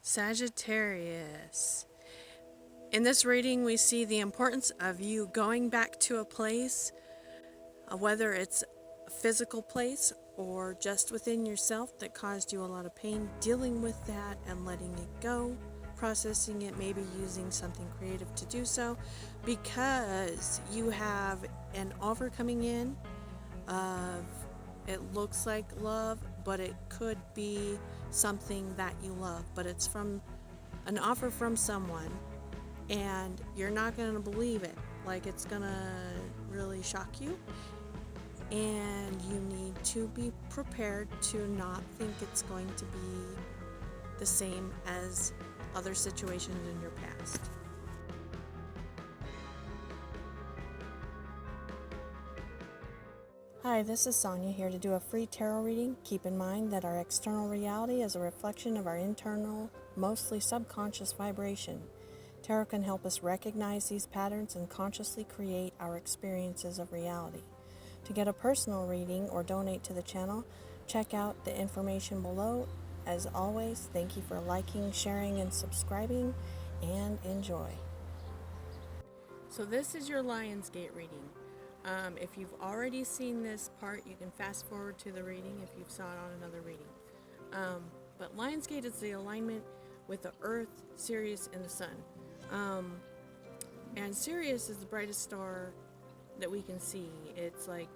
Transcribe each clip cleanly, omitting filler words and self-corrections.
Sagittarius. In this reading, we see the importance of you going back to a place, whether it's a physical place or just within yourself that caused you a lot of pain, dealing with that and letting it go, processing it, maybe using something creative to do so, because you have an offer coming in of, it looks like love, but it could be something that you love, but it's from an offer from someone, and you're not going to believe it. Like, it's going to really shock you, and you need to be prepared to not think it's going to be the same as other situations in your past. Hi, this is Sonia here to do a free tarot reading. Keep in mind that our external reality is a reflection of our internal, mostly subconscious vibration. Tarot can help us recognize these patterns and consciously create our experiences of reality. To get a personal reading or donate to the channel, check out the information below. As always, thank you for liking, sharing, and subscribing, and enjoy. So this is your Lionsgate reading. If you've already seen this part, you can fast forward to the reading if you saw it on another reading. But Lionsgate is the alignment with the Earth, Sirius, and the Sun. And Sirius is the brightest star that we can see. It's like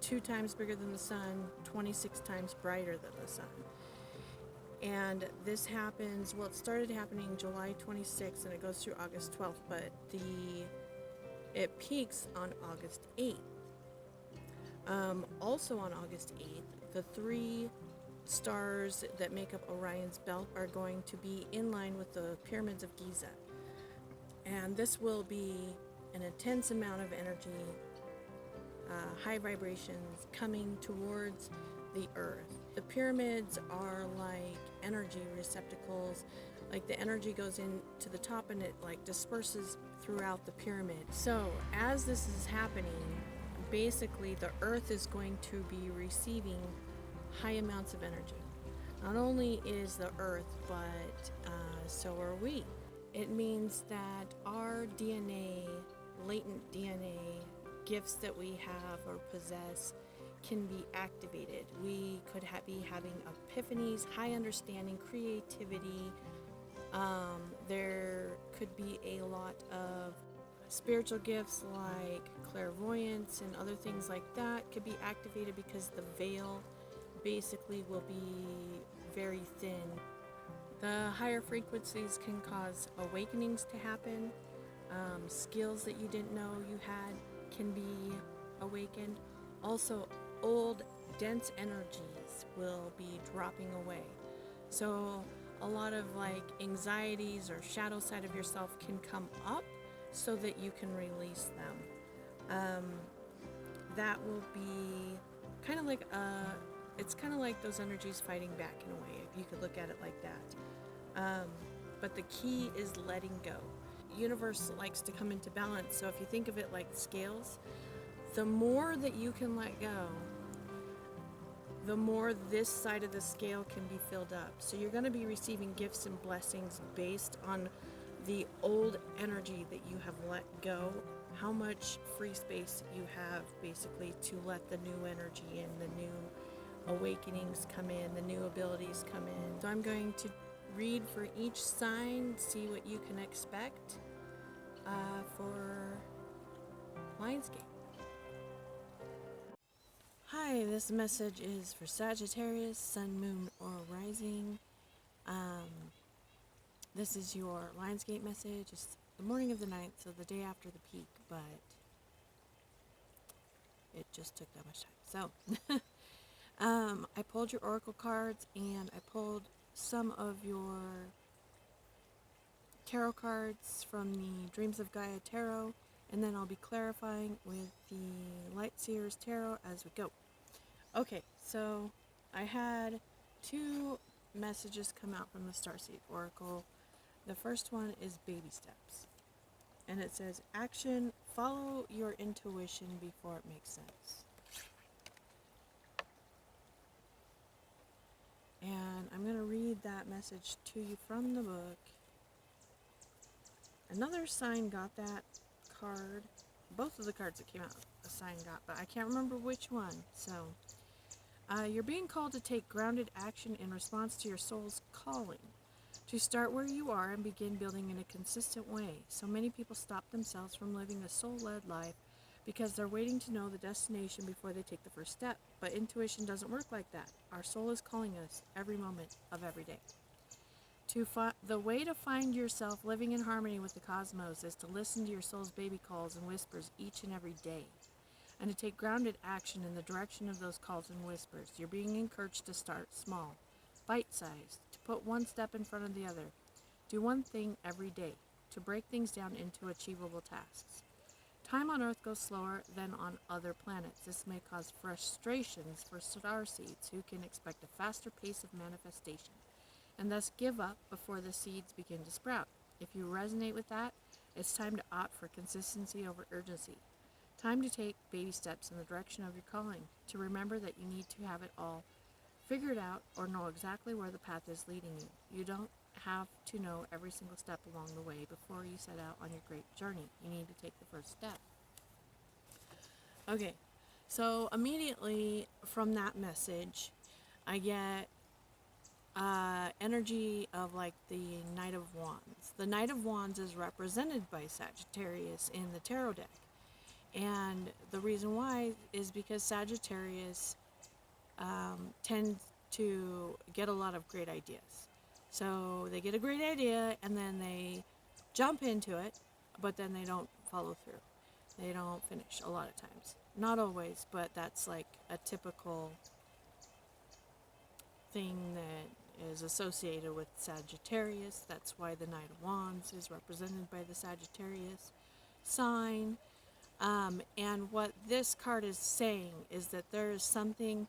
2 times bigger than the Sun, 26 times brighter than the Sun. And this happens, well, it started happening July 26th and it goes through August 12th, but it peaks on August 8th. Also on August 8th, the 3 stars that make up Orion's belt are going to be in line with the pyramids of Giza. And this will be an intense amount of energy, high vibrations coming towards the earth. The pyramids are like energy receptacles. Like, the energy goes into the top and it like disperses throughout the pyramid. So as this is happening, basically the earth is going to be receiving high amounts of energy. Not only is the earth, but so are we. It means that our DNA, latent DNA, gifts that we have or possess can be activated. We could be having epiphanies, high understanding, creativity. There could be a lot of spiritual gifts like clairvoyance and other things like that could be activated because the veil basically will be very thin. The higher frequencies can cause awakenings to happen. Skills that you didn't know you had can be awakened. Also, old, dense energies will be dropping away. So a lot of like anxieties or shadow side of yourself can come up so that you can release them. That will be kind of like it's kind of like those energies fighting back in a way, if you could look at it like that. But the key is letting go. Universe likes to come into balance, so if you think of it like scales, the more that you can let go, the more this side of the scale can be filled up. So you're going to be receiving gifts and blessings based on the old energy that you have let go, how much free space you have basically to let the new energy in, the new awakenings come in, the new abilities come in. So I'm going to read for each sign, see what you can expect for Lionsgate. Hi, this message is for Sagittarius, Sun, Moon, or Rising. This is your Lionsgate message. It's the morning of the 9th, so the day after the peak, but it just took that much time. So, I pulled your oracle cards, and I pulled some of your tarot cards from the Dreams of Gaia Tarot, and then I'll be clarifying with the Light Seers Tarot as we go. Okay, so I had 2 messages come out from the Starseed Oracle. The first one is baby steps, and it says, action, follow your intuition before it makes sense. And I'm going to read that message to you from the book. Another sign got that card. Both of the cards that came out, a sign got, but I can't remember which one. So, you're being called to take grounded action in response to your soul's calling. To start where you are and begin building in a consistent way. So many people stop themselves from living a soul-led life because they're waiting to know the destination before they take the first step. But intuition doesn't work like that. Our soul is calling us every moment of every day. The way to find yourself living in harmony with the cosmos is to listen to your soul's baby calls and whispers each and every day, and to take grounded action in the direction of those calls and whispers. You're being encouraged to start small, bite-sized, to put one step in front of the other. Do one thing every day, to break things down into achievable tasks. Time on Earth goes slower than on other planets. This may cause frustrations for starseeds who can expect a faster pace of manifestation, and thus give up before the seeds begin to sprout. If you resonate with that, it's time to opt for consistency over urgency. Time to take baby steps in the direction of your calling, to remember that you need to have it all figured out or know exactly where the path is leading you. You don't have to know every single step along the way before you set out on your great journey. You need to take the first step. Okay, so immediately from that message, I get energy of like the Knight of Wands. The Knight of Wands is represented by Sagittarius in the tarot deck. And the reason why is because Sagittarius tend to get a lot of great ideas. So they get a great idea and then they jump into it, but then they don't follow through. They don't finish a lot of times. Not always, but that's like a typical thing that is associated with Sagittarius. That's why the Knight of Wands is represented by the Sagittarius sign. And what this card is saying is that there is something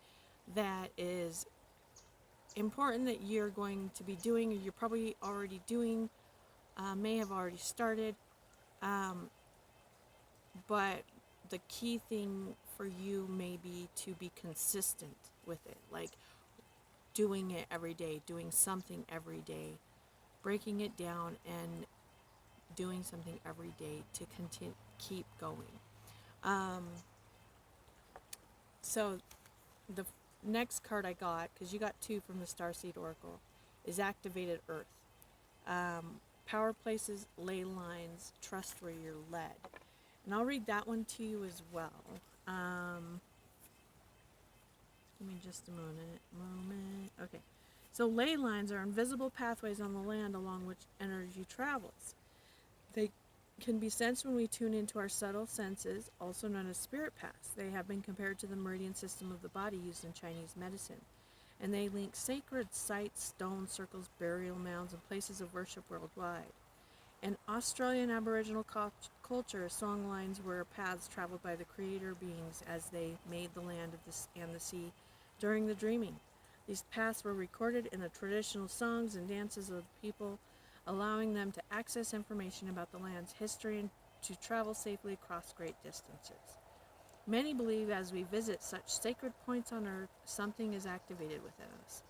that is important that you're going to be doing, or you're probably already doing, may have already started, but the key thing for you may be to be consistent with it, like doing it every day, doing something every day, breaking it down and doing something every day to continue, keep going. So the next card I got, because you got two from the Starseed Oracle, is Activated Earth. Power places, ley lines, trust where you're led. And I'll read that one to you as well. Give me just a moment. Okay. So ley lines are invisible pathways on the land along which energy travels. They can be sensed when we tune into our subtle senses, also known as spirit paths. They have been compared to the meridian system of the body used in Chinese medicine. And they link sacred sites, stones, circles, burial mounds, and places of worship worldwide. In Australian Aboriginal culture, song lines were paths traveled by the creator beings as they made the land and the sea during the dreaming. These paths were recorded in the traditional songs and dances of the people, allowing them to access information about the land's history and to travel safely across great distances. Many believe as we visit such sacred points on Earth, something is activated within us.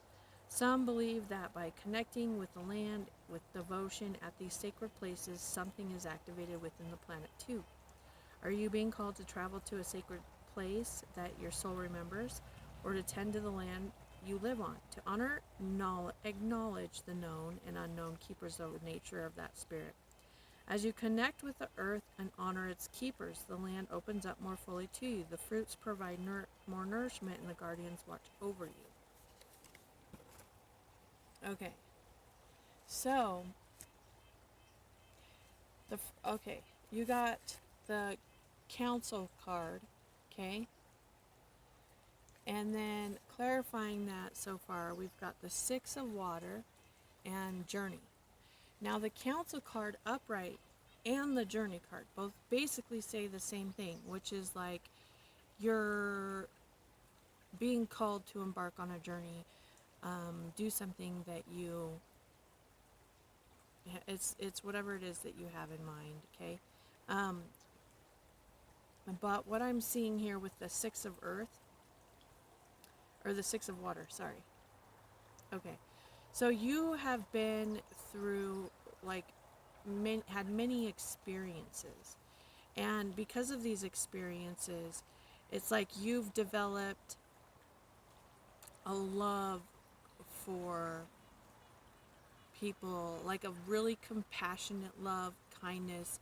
Some believe that by connecting with the land with devotion at these sacred places, something is activated within the planet too. Are you being called to travel to a sacred place that your soul remembers, or to tend to the land you live on, to honor, acknowledge the known and unknown keepers of nature of that spirit? As you connect with the earth and honor its keepers, the land opens up more fully to you. The fruits provide more nourishment, and the guardians watch over you. Okay, so you got the council card, okay, and then clarifying that so far, we've got the Six of Water and Journey. Now the council card upright and the journey card both basically say the same thing, which is like you're being called to embark on a journey, do something that you, it's whatever it is that you have in mind, okay? But what I'm seeing here with the Six of Earth, or the Six of Water, sorry. Okay. So you have been through, like, had many experiences. And because of these experiences, it's like you've developed a love for people, like a really compassionate love, kindness,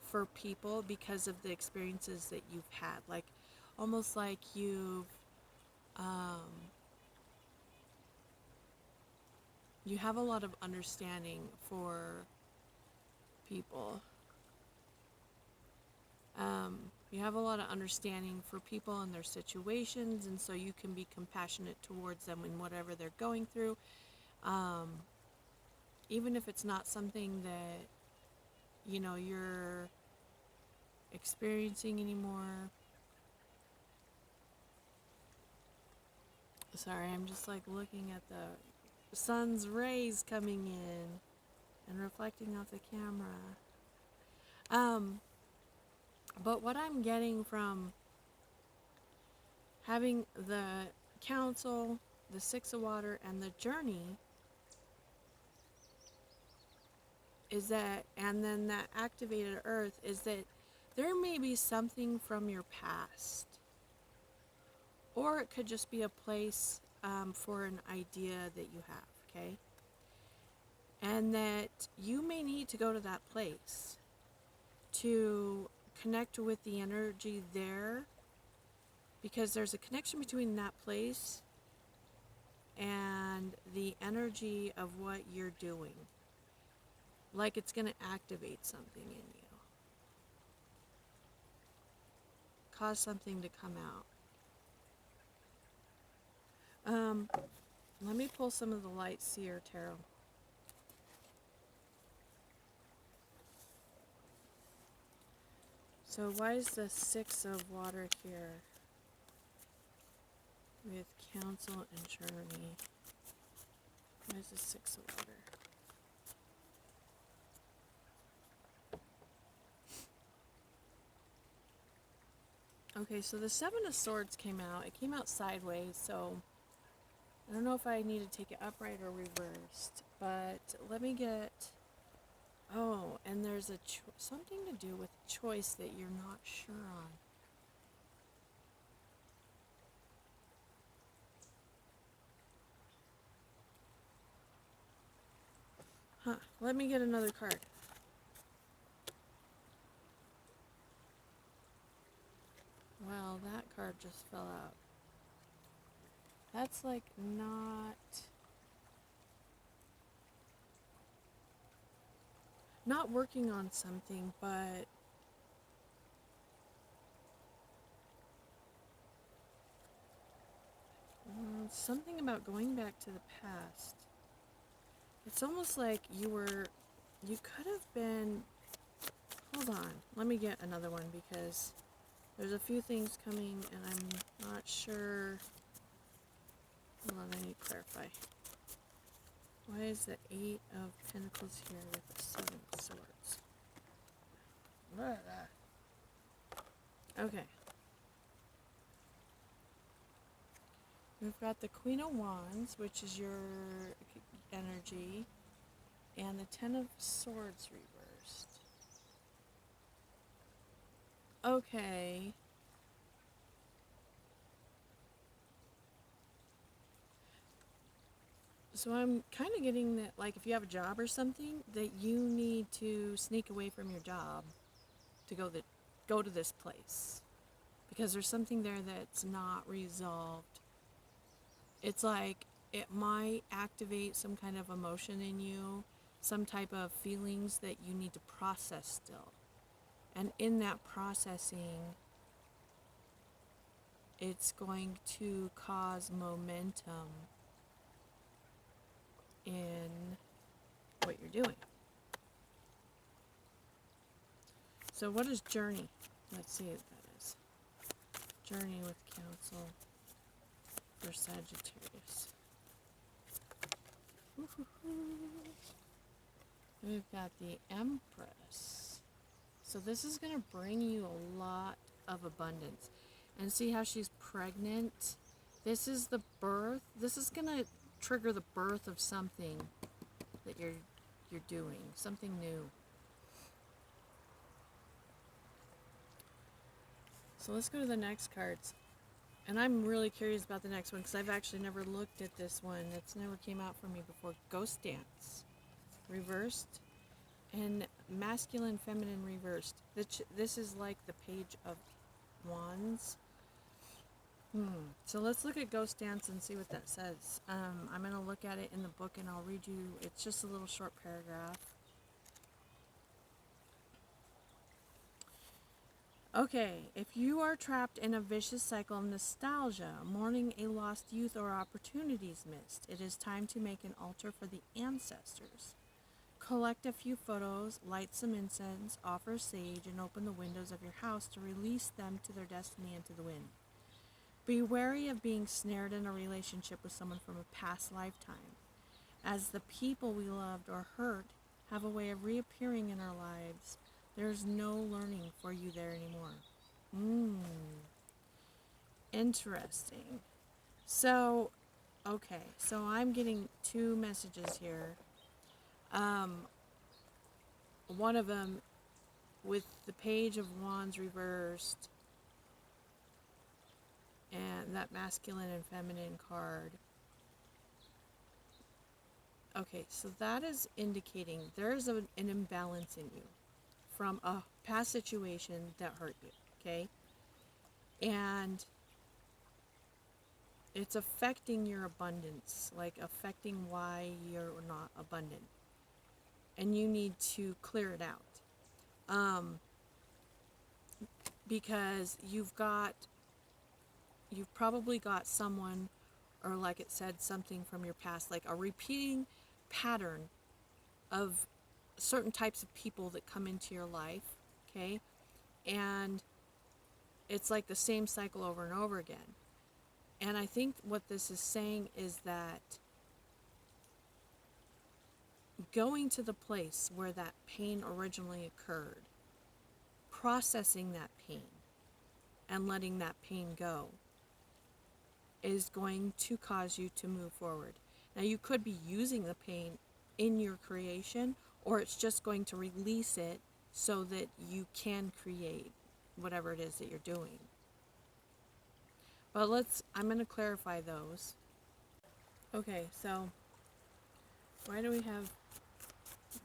for people because of the experiences that you've had. Like, almost like um, you have a lot of understanding for people. You have a lot of understanding for people and their situations, and so you can be compassionate towards them in whatever they're going through, um, even if it's not something that you're experiencing anymore. Sorry, I'm just like looking at the sun's rays coming in and reflecting off the camera. But what I'm getting from having the council, the Six of Water, and the journey is that, and then that activated earth, is that there may be something from your past, or it could just be a place for an idea that you have, okay? And that you may need to go to that place to connect with the energy there, because there's a connection between that place and the energy of what you're doing. Like it's going to activate something in you, cause something to come out. Let me pull some of the Light Seer Tarot. So why is the Six of Water here with counsel and journey? Why is the Six of Water? Okay, so the Seven of Swords came out. It came out sideways, so I don't know if I need to take it upright or reversed. But let me get... Oh, and there's a something to do with choice that you're not sure on. Huh, let me get another card. Well, that card just fell out. That's like not working on something, but something about going back to the past. It's almost like you could have been... Hold on, let me get another one because there's a few things coming and I'm not sure. Hold on, I need to clarify. Why is the Eight of Pentacles here with the Seven of Swords? Okay. We've got the Queen of Wands, which is your energy, and the Ten of Swords reversed. Okay. So I'm kind of getting that, like, if you have a job or something, that you need to sneak away from your job to go to this place, because there's something there that's not resolved. It's like it might activate some kind of emotion in you, some type of feelings that you need to process still. And in that processing, it's going to cause momentum in what you're doing. So what is journey? Let's see what that is. Journey with counsel for Sagittarius. We've got the Empress. So this is going to bring you a lot of abundance. And see how she's pregnant? This is the birth. This is going to trigger the birth of something that you're doing, something new. So let's go to the next cards. And I'm really curious about the next one because I've actually never looked at this one. It's never came out for me before. Ghost Dance. Reversed. And Masculine, Feminine reversed. This is like the Page of Wands. So let's look at Ghost Dance and see what that says. I'm going to look at it in the book and I'll read you. It's just a little short paragraph. Okay, if you are trapped in a vicious cycle of nostalgia, mourning a lost youth or opportunities missed, it is time to make an altar for the ancestors. Collect a few photos, light some incense, offer sage, and open the windows of your house to release them to their destiny and to the wind. Be wary of being snared in a relationship with someone from a past lifetime, as the people we loved or hurt have a way of reappearing in our lives. There's no learning for you there anymore. Interesting. So, okay, so I'm getting two messages here. One of them with the Page of Wands reversed and that Masculine and Feminine card. Okay, so that is indicating there's an imbalance in you from a past situation that hurt you, okay? And it's affecting your abundance, like affecting why you're not abundant. And you need to clear it out. Because you've probably got someone, or like it said, something from your past, like a repeating pattern of certain types of people that come into your life, okay? And it's like the same cycle over and over again. And I think what this is saying is that going to the place where that pain originally occurred, processing that pain, and letting that pain go is going to cause you to move forward. Now, you could be using the pain in your creation, or it's just going to release it so that you can create whatever it is that you're doing. But I'm going to clarify those. Okay, so why do we have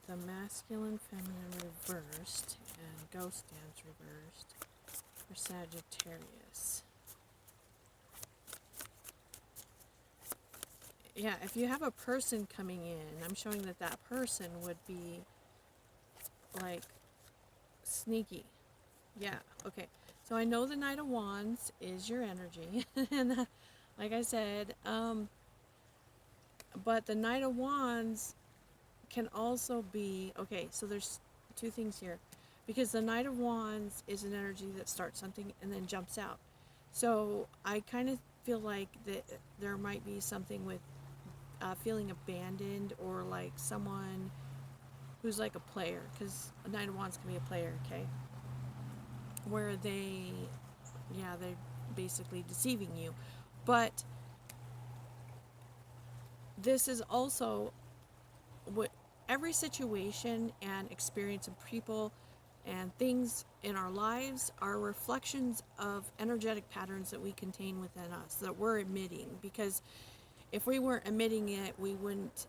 the Masculine, Feminine reversed and Ghost Dance reversed for Sagittarius? Yeah, if you have a person coming in, I'm showing that that person would be like sneaky. Yeah, okay. So I know the Knight of Wands is your energy. And like I said, but the Knight of Wands can also be, okay, so there's two things here. Because the Knight of Wands is an energy that starts something and then jumps out. So I kind of feel like that there might be something with feeling abandoned, or like someone who's like a player, because a Knight of Wands can be a player, okay? Where they're basically deceiving you. But this is also what every situation and experience of people and things in our lives are reflections of energetic patterns that we contain within us, that we're emitting. Because if we weren't emitting it, we wouldn't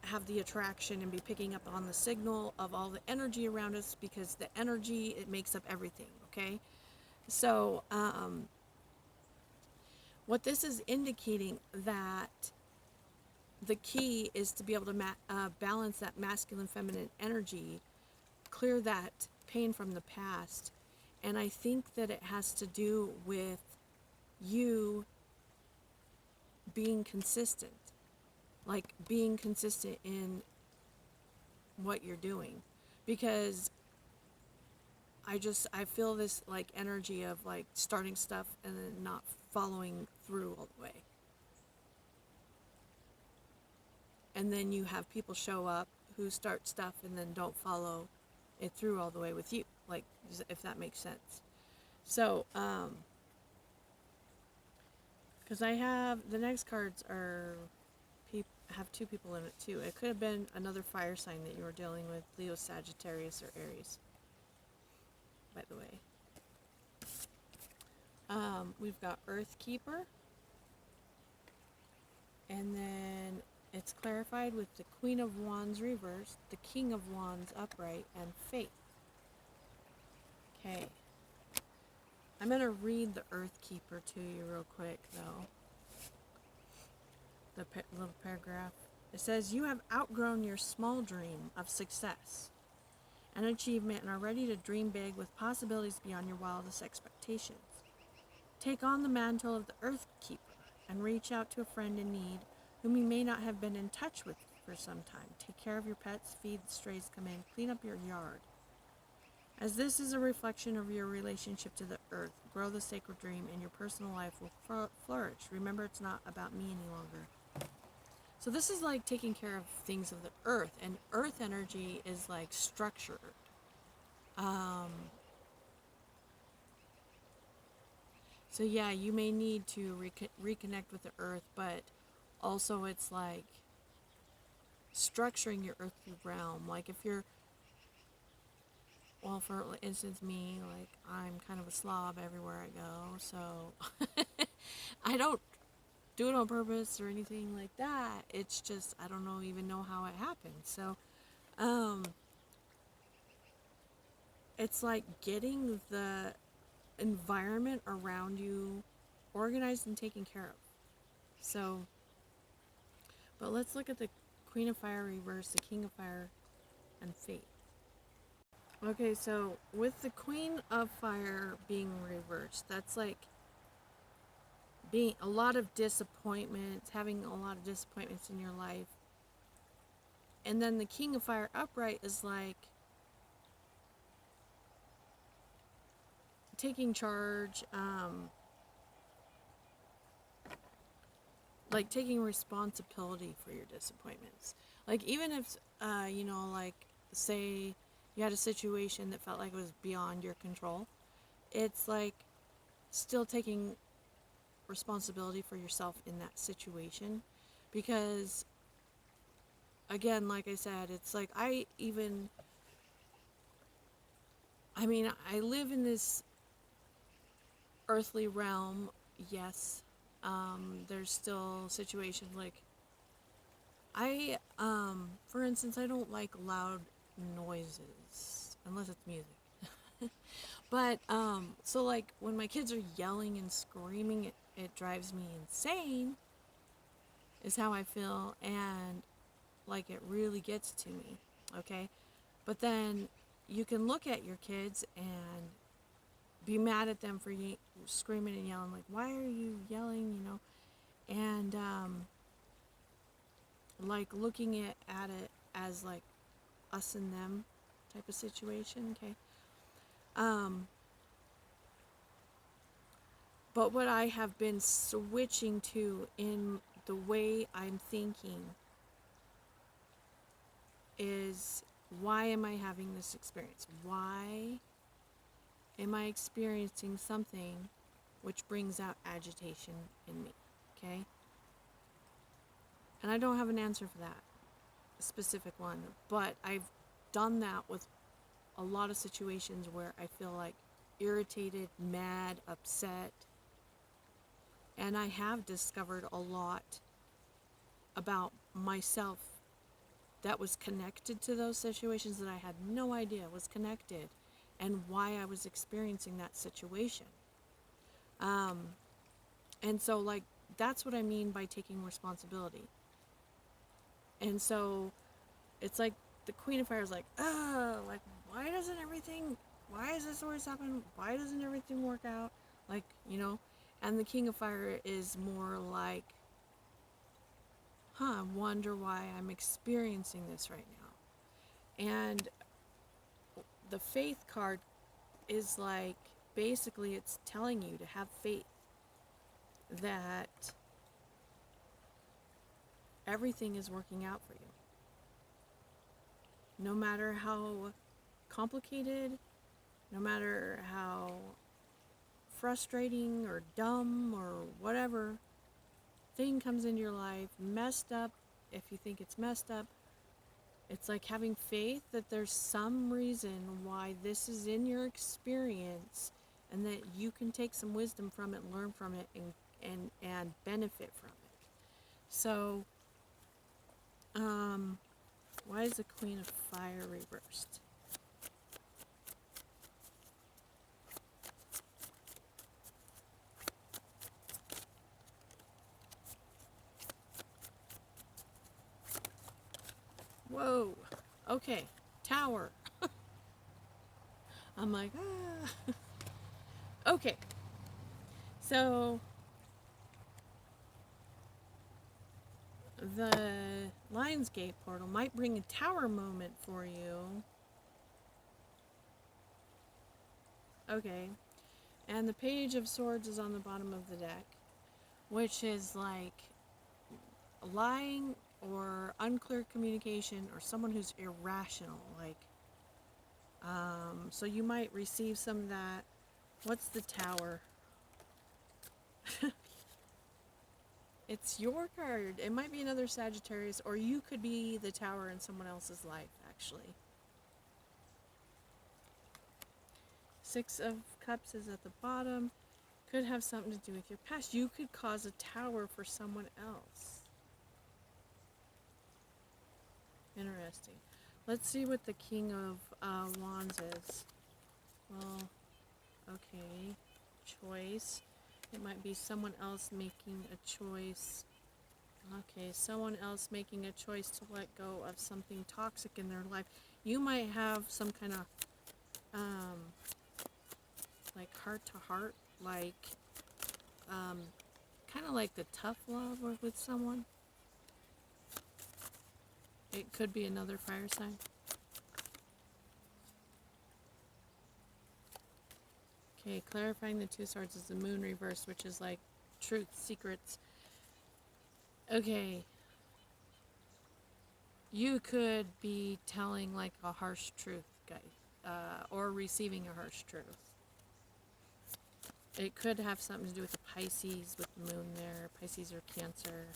have the attraction and be picking up on the signal of all the energy around us, because the energy, it makes up everything, okay? So what this is indicating, that the key is to be able to balance that masculine feminine energy, clear that pain from the past. And I think that it has to do with you being consistent, like being consistent in what you're doing. Because I feel this like energy of like starting stuff and then not following through all the way. And then you have people show up who start stuff and then don't follow it through all the way with you, like, if that makes sense. So Because I have, the next cards are, have two people in it too. It could have been another fire sign that you were dealing with, Leo, Sagittarius, or Aries, by the way. We've got Earth Keeper, and then it's clarified with the Queen of Wands reversed, the King of Wands upright, and Faith. Okay. I'm going to read the Earth Keeper to you real quick, though. The little paragraph. It says, you have outgrown your small dream of success and achievement and are ready to dream big with possibilities beyond your wildest expectations. Take on the mantle of the Earth Keeper and reach out to a friend in need whom you may not have been in touch with for some time. Take care of your pets, feed the strays come in, clean up your yard. As this is a reflection of your relationship to the earth, grow the sacred dream and your personal life will flourish. Remember, it's not about me any longer. So this is like taking care of things of the earth, and earth energy is like structured. So yeah, you may need to reconnect with the earth, but also it's like structuring your earthly realm. Like if you're, well, for instance, me, like I'm kind of a slob everywhere I go, so I don't do it on purpose or anything like that. It's just, I don't even know how it happened. So, it's like getting the environment around you organized and taken care of. So, but let's look at the Queen of Fire reverse, the King of Fire, and Fate. Okay, so with the Queen of Fire being reversed, that's like being a lot of disappointments, having a lot of disappointments in your life. And then the King of Fire upright is like taking charge, like taking responsibility for your disappointments. Like even if, like say you had a situation that felt like it was beyond your control, it's like still taking responsibility for yourself in that situation. Because again, like I said, it's like I live in this earthly realm, yes. There's still situations like for instance, I don't like loud noises unless it's music. But so like when my kids are yelling and screaming, it drives me insane, is how I feel, and like it really gets to me. Okay, but then you can look at your kids and be mad at them for screaming and yelling, like, why are you yelling, and like looking at it as like us and them type of situation. Okay, but what I have been switching to in the way I'm thinking is, why am I having this experience? Why am I experiencing something which brings out agitation in me? Okay? And I don't have an answer for that specific one, but I've done that with a lot of situations where I feel like irritated, mad, upset, and I have discovered a lot about myself that was connected to those situations that I had no idea was connected, and why I was experiencing that situation. And so like that's what I mean by taking responsibility. And so it's like the Queen of Fire is like, like why is this always happen? Why doesn't everything work out? Like, and the King of Fire is more like, I wonder why I'm experiencing this right now. And the Faith card is like, basically it's telling you to have faith that everything is working out for you. No matter how complicated, no matter how frustrating or dumb or whatever thing comes into your life, messed up, if you think it's messed up, it's like having faith that there's some reason why this is in your experience and that you can take some wisdom from it, learn from it, and benefit from it. So, why is the Queen of Fire reversed? Whoa. Okay. Tower. I'm like, ah. Okay. So, the Lionsgate portal might bring a tower moment for you. Okay. And the Page of Swords is on the bottom of the deck, which is like lying or unclear communication or someone who's irrational. Like, so you might receive some of that. What's the Tower? It's your card. It might be another Sagittarius, or you could be the Tower in someone else's life, actually. Six of Cups is at the bottom. Could have something to do with your past. You could cause a tower for someone else. Interesting. Let's see what the King of Wands is. Well, okay. Choice. It might be someone else making a choice. Okay, someone else making a choice to let go of something toxic in their life. You might have some kind of, like heart to heart, like, kind of like the tough love with someone. It could be another fire sign. Okay, clarifying the Two Swords is the Moon reversed, which is like truth, secrets. Okay. You could be telling like a harsh truth, guys, or receiving a harsh truth. It could have something to do with the Pisces, with the moon there. Pisces or Cancer.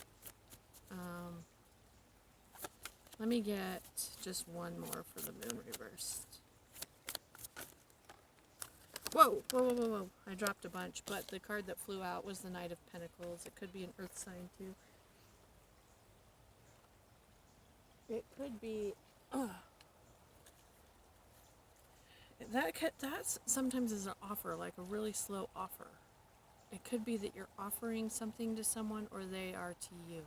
Let me get just one more for the moon reversed. Whoa, whoa, whoa, whoa, whoa. I dropped a bunch, but the card that flew out was the Knight of Pentacles. It could be an earth sign, too. It could be... That's sometimes is an offer, like a really slow offer. It could be that you're offering something to someone or they are to you.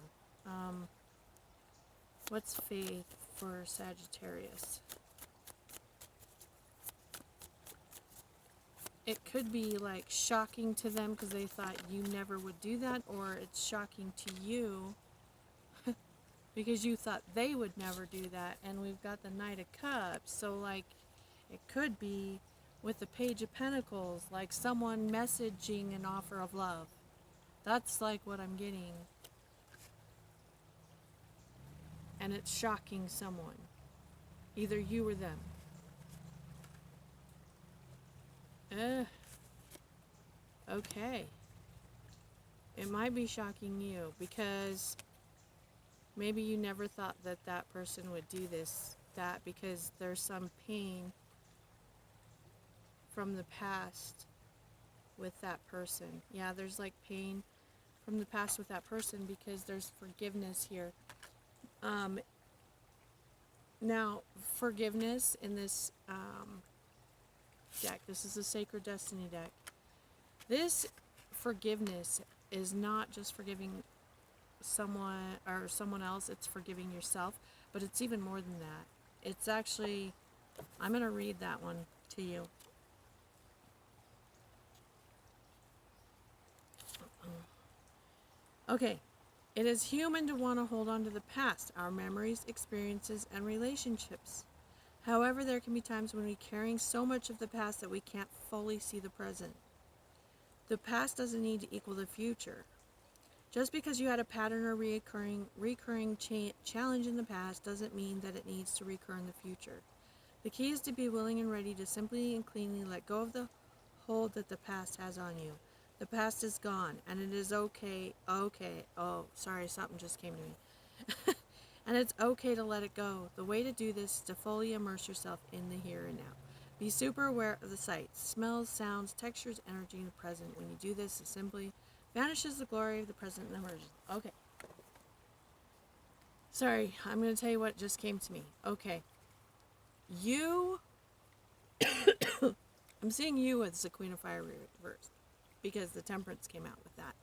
What's faith for Sagittarius? It could be like shocking to them because they thought you never would do that, or it's shocking to you because you thought they would never do that. And we've got the Knight of Cups, so like it could be with the Page of Pentacles, like someone messaging an offer of love. That's like what I'm getting. And it's shocking someone, either you or them. Okay. It might be shocking you because maybe you never thought that that person would do that because there's some pain from the past with that person. Yeah, there's like pain from the past with that person because there's forgiveness here. Now, forgiveness in this deck, this is a Sacred Destiny deck. This forgiveness is not just forgiving someone or someone else, it's forgiving yourself, but it's even more than that. It's actually, I'm going to read that one to you. Okay. It is human to want to hold on to the past, our memories, experiences, and relationships. However, there can be times when we're carrying so much of the past that we can't fully see the present. The past doesn't need to equal the future. Just because you had a pattern or recurring challenge in the past doesn't mean that it needs to recur in the future. The key is to be willing and ready to simply and cleanly let go of the hold that the past has on you. The past is gone, and it is okay. Okay. Oh, sorry, something just came to me. And it's okay to let it go. The way to do this is to fully immerse yourself in the here and now. Be super aware of the sights, smells, sounds, textures, energy in the present. When you do this, it simply vanishes the glory of the present and emerges. Okay. Sorry, I'm going to tell you what just came to me. Okay. You, I'm seeing you as the Queen of Fire reversed because the Temperance came out with that.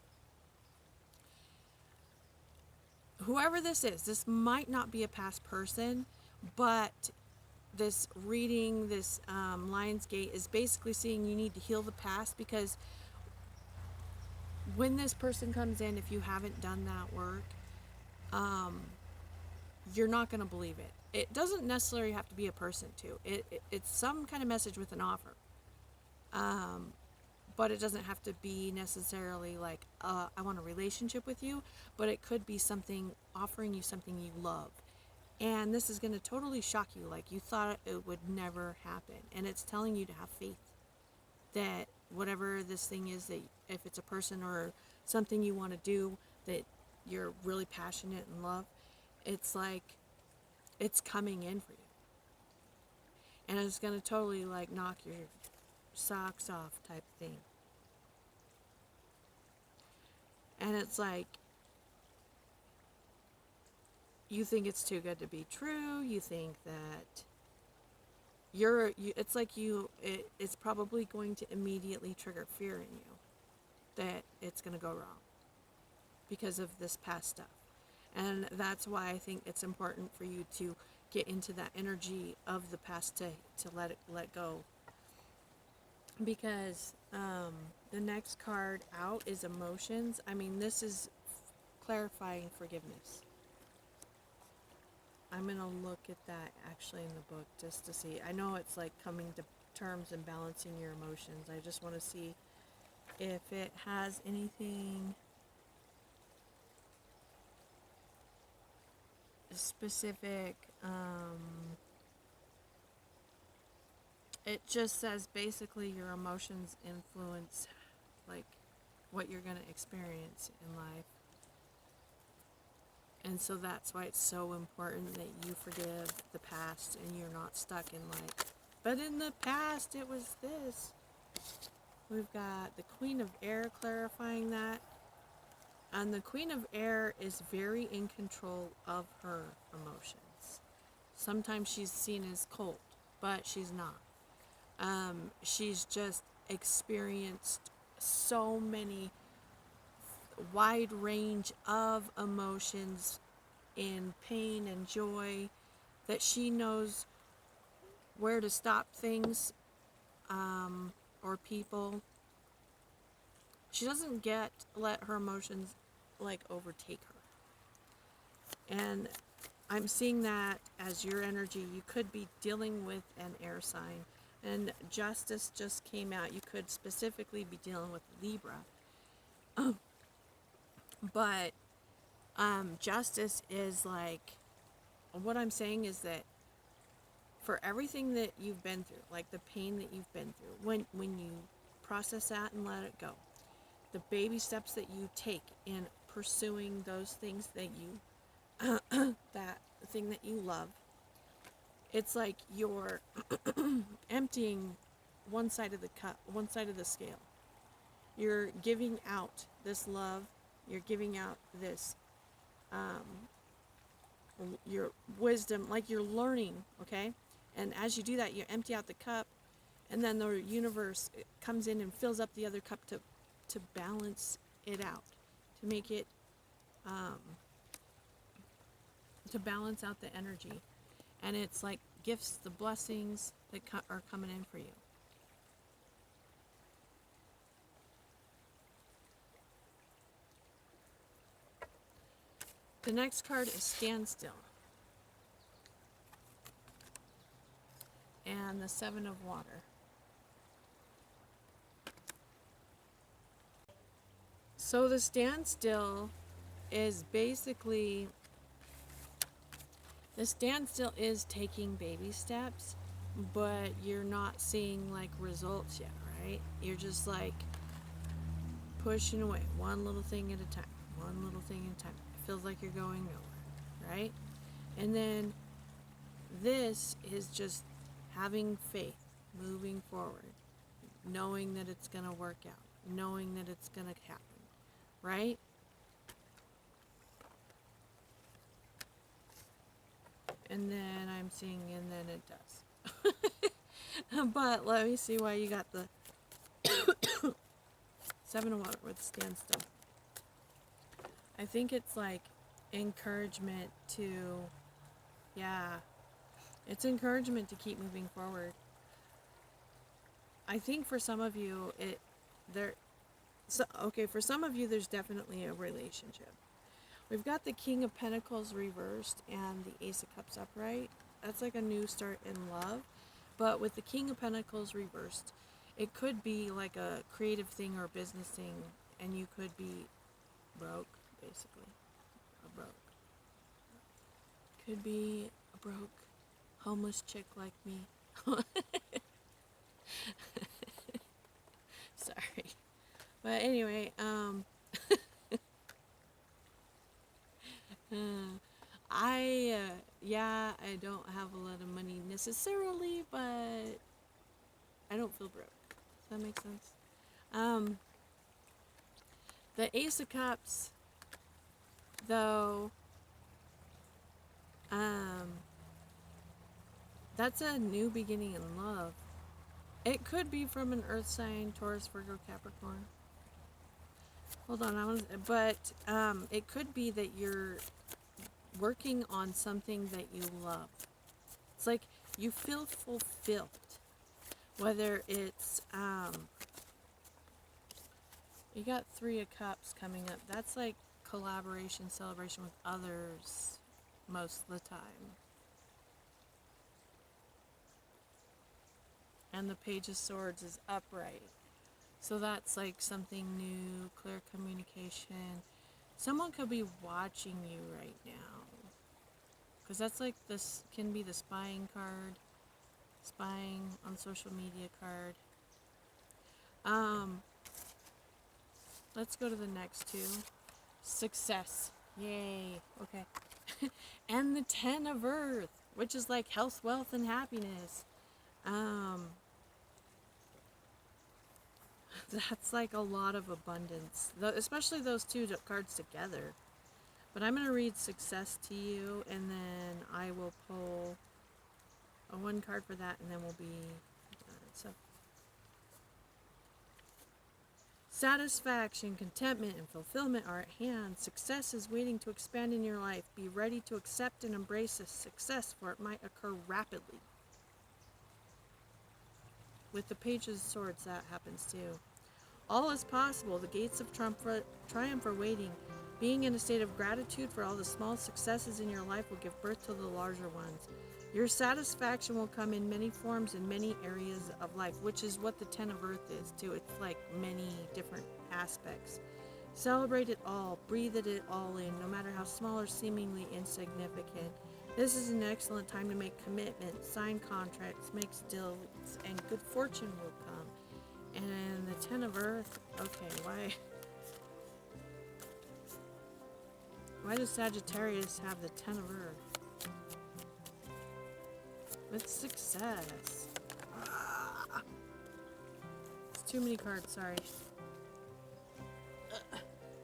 Whoever this might not be a past person, but this reading, this Lionsgate is basically saying you need to heal the past, because when this person comes in, if you haven't done that work, you're not going to believe it. It doesn't necessarily have to be a person too. It's some kind of message with an offer. But it doesn't have to be necessarily like, I want a relationship with you, but it could be something, offering you something you love. And this is going to totally shock you, like you thought it would never happen. And it's telling you to have faith that whatever this thing is, that if it's a person or something you want to do that you're really passionate and love, it's like, it's coming in for you. And it's going to totally like knock your socks off type thing. And it's like, you think it's too good to be true. You think that it's like it's probably going to immediately trigger fear in you that it's going to go wrong because of this past stuff. And that's why I think it's important for you to get into that energy of the past to let go. Because the next card out is emotions. I mean, this is clarifying forgiveness. I'm going to look at that actually in the book just to see. I know it's like coming to terms and balancing your emotions. I just want to see if it has anything specific. It just says basically your emotions influence like what you're going to experience in life. And so that's why it's so important that you forgive the past and you're not stuck in like, but in the past it was this. We've got the Queen of Air clarifying that. And the Queen of Air is very in control of her emotions. Sometimes she's seen as cold, but she's not. She's just experienced so many wide range of emotions in pain and joy that she knows where to stop things or people. She doesn't let her emotions like overtake her. And I'm seeing that as your energy. You could be dealing with an air sign, and Justice just came out. You could specifically be dealing with Libra. But Justice is like, what I'm saying is that for everything that you've been through, like the pain that you've been through, when you process that and let it go, the baby steps that you take in pursuing those things that you that thing that you love, it's like you're emptying one side of the cup, one side of the scale. You're giving out this love, you're giving out this your wisdom, like you're learning, okay? And as you do that, you empty out the cup, and then the universe comes in and fills up the other cup to balance it out, to make it to balance out the energy. And it's like gifts, the blessings that are coming in for you. The next card is Standstill. And the Seven of Water. So the standstill is basically, the standstill is taking baby steps, but you're not seeing like results yet, right? You're just like, pushing away one little thing at a time, one little thing at a time. It feels like you're going nowhere, right? And then this is just having faith, moving forward, knowing that it's going to work out, knowing that it's going to happen, right? And then I'm seeing, and then it does. But let me see why you got the 7 of Water with standstill. I think it's like encouragement to, yeah, it's encouragement to keep moving forward. I think for some of you, for some of you, there's definitely a relationship. We've got the King of Pentacles reversed and the Ace of Cups upright. That's like a new start in love. But with the King of Pentacles reversed, it could be like a creative thing or a business thing, and you could be broke, basically. A broke. Could be a broke, homeless chick like me. Sorry. But anyway, I don't have a lot of money necessarily, but I don't feel broke. Does that make sense? The Ace of Cups, though, that's a new beginning in love. It could be from an earth sign, Taurus, Virgo, Capricorn. Hold on, it could be that you're working on something that you love. It's like you feel fulfilled. Whether it's, you got 3 of Cups coming up. That's like collaboration, celebration with others most of the time. And the Page of Swords is upright. So that's like something new, clear communication. Someone could be watching you right now. Because that's like, this can be the spying card. Spying on social media card. Let's go to the next 2. Success. Yay. Okay. And the 10 of Earth, which is like health, wealth, and happiness. That's like a lot of abundance, especially those 2 cards together. But I'm going to read success to you, and then I will pull a 1 card for that, and then we'll be so satisfaction, contentment, and fulfillment are at hand. Success is waiting to expand in your life. Be ready to accept and embrace this success, for it might occur rapidly. With the Page of Swords, that happens too. All is possible. The gates of triumph are waiting. Being in a state of gratitude for all the small successes in your life will give birth to the larger ones. Your satisfaction will come in many forms in many areas of life, which is what the 10 of Earth is too. It's like many different aspects. Celebrate it all. Breathe it all in, no matter how small or seemingly insignificant. This is an excellent time to make commitments, sign contracts, make deals, and good fortune will come. And the 10 of Earth, okay, why does Sagittarius have the 10 of Earth? With success. It's too many cards, sorry.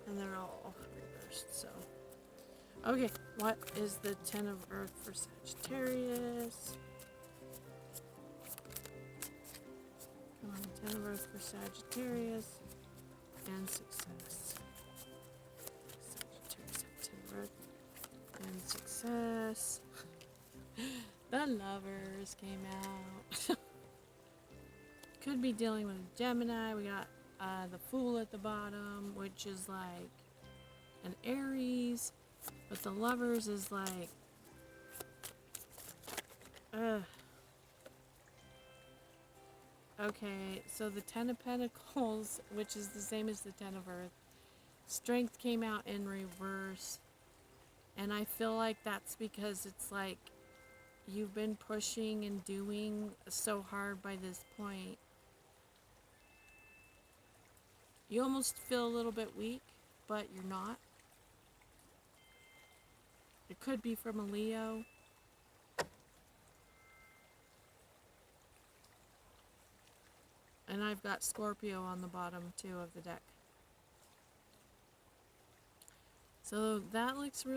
And they're all reversed, so. Okay, what is the 10 of Earth for Sagittarius? Come on, 10 of Earth for Sagittarius. And success. Sagittarius, 10 of Earth. And success. The Lovers came out. Could be dealing with Gemini. We got the Fool at the bottom, which is like an Aries. But the Lovers is like, okay, so the 10 of Pentacles, which is the same as the 10 of Earth. Strength came out in reverse. And I feel like that's because it's like you've been pushing and doing so hard by this point. You almost feel a little bit weak, but you're not. It could be from a Leo. And I've got Scorpio on the bottom too of the deck. So that looks really